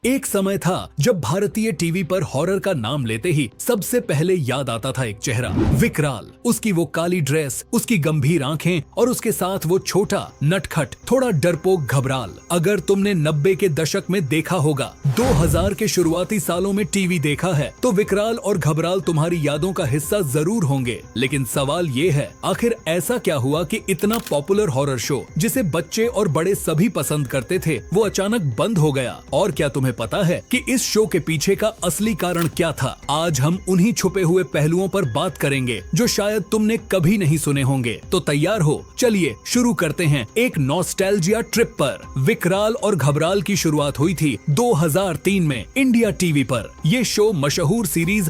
एक समय था जब भारतीय टीवी पर हॉरर का नाम लेते ही सबसे पहले याद आता था एक चेहरा, विकराल। उसकी वो काली ड्रेस, उसकी गंभीर आंखें और उसके साथ वो छोटा, नटखट, थोड़ा डरपोक घबराल। अगर तुमने 90 के दशक में देखा होगा, 2000 के शुरुआती सालों में टीवी देखा है, तो विकराल और घबराल तुम्हारी यादों का हिस्सा जरूर होंगे। लेकिन सवाल ये है, आखिर ऐसा क्या हुआ कि इतना पॉपुलर हॉरर शो जिसे बच्चे और बड़े सभी पसंद करते थे, वो अचानक बंद हो गया? और क्या तुम्हें पता है कि इस शो के पीछे का असली कारण क्या था? आज हम उन्हीं छुपे हुए पहलुओं पर बात करेंगे जो शायद तुमने कभी नहीं सुने होंगे। तो तैयार हो, चलिए शुरू करते हैं एक नॉस्टैल्जिया ट्रिप पर। विकराल और घबराल की शुरुआत हुई थी 2003 में इंडिया टीवी पर। ये शो मशहूर सीरीज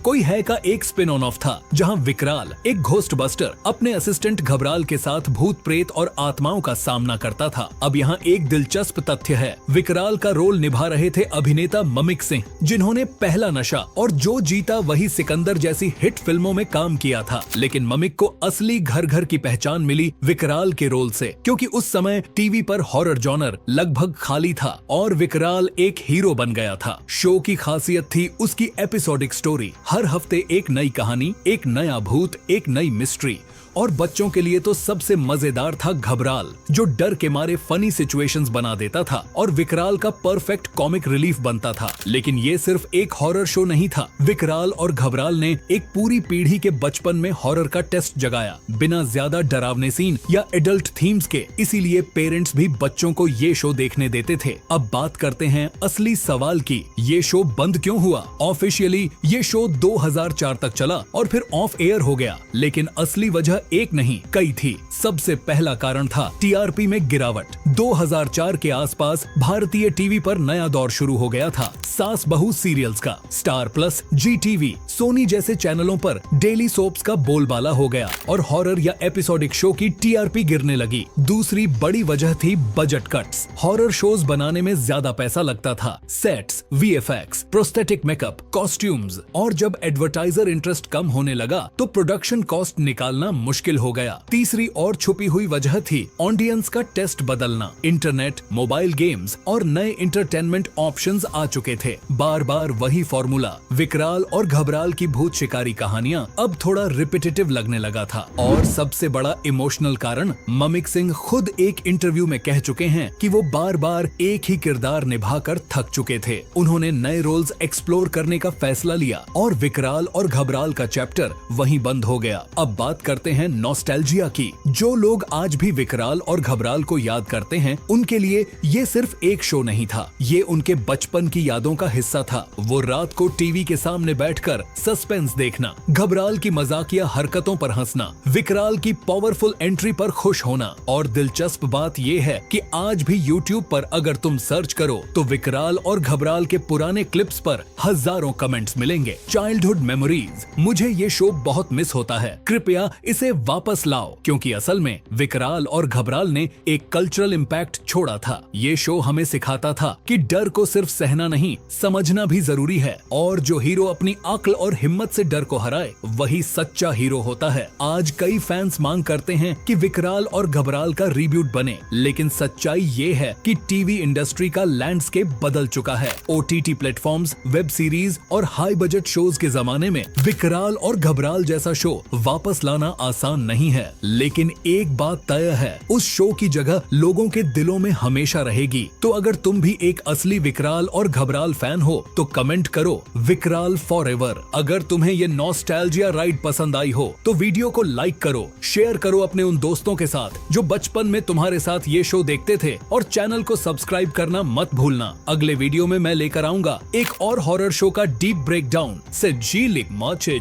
कोई है का एक स्पिन ऑफ था, जहां विकराल एक घोस्ट बस्टर अपने असिस्टेंट घबराल के साथ भूत प्रेत और आत्माओं का सामना करता था। अब यहाँ एक दिलचस्प तथ्य है, विकराल का रोल निभा रहे थे अभिनेता ममिक सिंह, जिन्होंने पहला नशा और जो जीता वही सिकंदर जैसी हिट फिल्मों में काम किया था। लेकिन ममिक को असली घर घर की पहचान मिली विकराल के रोल से, क्योंकि उस समय टीवी पर हॉरर जॉनर लगभग खाली था और विकराल एक हीरो बन गया था। शो की खासियत थी उसकी एपिसोडिक स्टोरी। हर हफ्ते एक नई कहानी, एक नया भूत, एक नई मिस्ट्री। और बच्चों के लिए तो सबसे मजेदार था घबराल, जो डर के मारे फनी सिचुएशंस बना देता था और विकराल का परफेक्ट कॉमिक रिलीफ बनता था। लेकिन ये सिर्फ एक हॉरर शो नहीं था। विकराल और घबराल ने एक पूरी पीढ़ी के बचपन में हॉरर का टेस्ट जगाया, बिना ज्यादा डरावने सीन या एडल्ट थीम्स के। इसीलिए पेरेंट्स भी बच्चों को ये शो देखने देते थे। अब बात करते हैं असली सवाल की, ये शो बंद क्यों हुआ? ऑफिशियली ये शो 2004 तक चला और फिर ऑफ एयर हो गया, लेकिन असली वजह एक नहीं कई थी। सबसे पहला कारण था टीआरपी में गिरावट। 2004 के आसपास भारतीय टीवी पर नया दौर शुरू हो गया था, सास बहू सीरियल्स का। स्टार प्लस, जी टीवी, सोनी जैसे चैनलों पर डेली सोप्स का बोलबाला हो गया और हॉरर या एपिसोडिक शो की टीआरपी गिरने लगी। दूसरी बड़ी वजह थी बजट कट्स। हॉरर शोज बनाने में ज्यादा पैसा लगता था, sets, VFX, prosthetic makeup, costumes. और जब एडवर्टाइजर इंटरेस्ट कम होने लगा तो प्रोडक्शन कॉस्ट निकालना मुश्किल हो गया। तीसरी और छुपी हुई वजह थी ऑडियंस का टेस्ट बदलना। इंटरनेट, मोबाइल गेम्स और नए इंटरटेनमेंट ऑप्शंस आ चुके थे। बार बार वही फॉर्मूला। विकराल और घबराल की भूत शिकारी कहानियां अब थोड़ा रिपीटेटिव लगने लगा था। और सबसे बड़ा इमोशनल कारण, ममिक सिंह खुद एक इंटरव्यू में कह चुके हैं कि वो बार बार एक ही किरदार निभाकर थक चुके थे। उन्होंने नए रोल्स एक्सप्लोर करने का फैसला लिया और विकराल और घबराल का चैप्टर वहीं बंद हो गया। अब बात करते हैं नॉस्टैल्जिया की। जो लोग आज भी विकराल और घबराल को याद करते हैं, उनके लिए ये सिर्फ एक शो नहीं था, ये उनके बचपन की यादों का हिस्सा था। वो रात को टीवी के सामने बैठकर सस्पेंस देखना, घबराल की मजाकिया हरकतों पर हंसना, विकराल की पावरफुल एंट्री पर खुश होना। और दिलचस्प बात ये है कि आज भी यूट्यूब पर अगर तुम सर्च करो तो विकराल और घबराल के पुराने क्लिप्स पर हजारों कमेंट्स मिलेंगे। चाइल्डहुड मेमोरीज, मुझे ये शो बहुत मिस होता है, कृपया इसे वापस लाओ। क्योंकि असल में विकराल और घबराल ने एक कल्चरल इम्पैक्ट छोड़ा था। ये शो हमें सिखाता था कि डर को सिर्फ सहना नहीं, समझना भी जरूरी है। और जो हीरो अपनी अक्ल और हिम्मत से डर को हराए, वही सच्चा हीरो होता है। आज कई फैंस मांग करते हैं कि विकराल और घबराल का रीब्यूट बने, लेकिन सच्चाई ये है कि टीवी इंडस्ट्री का लैंडस्केप बदल चुका है। ओटीटी प्लेटफॉर्म्स, वेब सीरीज और हाई बजट शोज के जमाने में विकराल और घबराल जैसा शो वापस लाना आसान नहीं है। लेकिन एक बात तय है, उस शो की जगह लोगों के दिलों में हमेशा रहेगी। तो अगर तुम भी एक असली विकराल और घबराल फैन हो तो कमेंट करो विकराल फॉरएवर। अगर तुम्हें ये नॉस्टैल्जिया राइड पसंद आई हो तो वीडियो को लाइक करो, शेयर करो अपने उन दोस्तों के साथ जो बचपन में तुम्हारे साथ ये शो देखते थे, और चैनल को सब्सक्राइब करना मत भूलना। अगले वीडियो में मैं लेकर आऊंगा एक और हॉरर शो का डीप ब्रेकडाउन से जी लिख माचे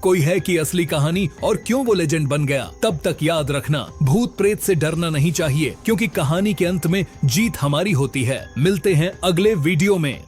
कोई है की असली कहानी और क्यों वो लेजेंड बन गया। तब तक याद रखना, भूत प्रेत से डरना नहीं चाहिए, क्योंकि कहानी के अंत में जीत हमारी होती है। मिलते हैं अगले वीडियो में।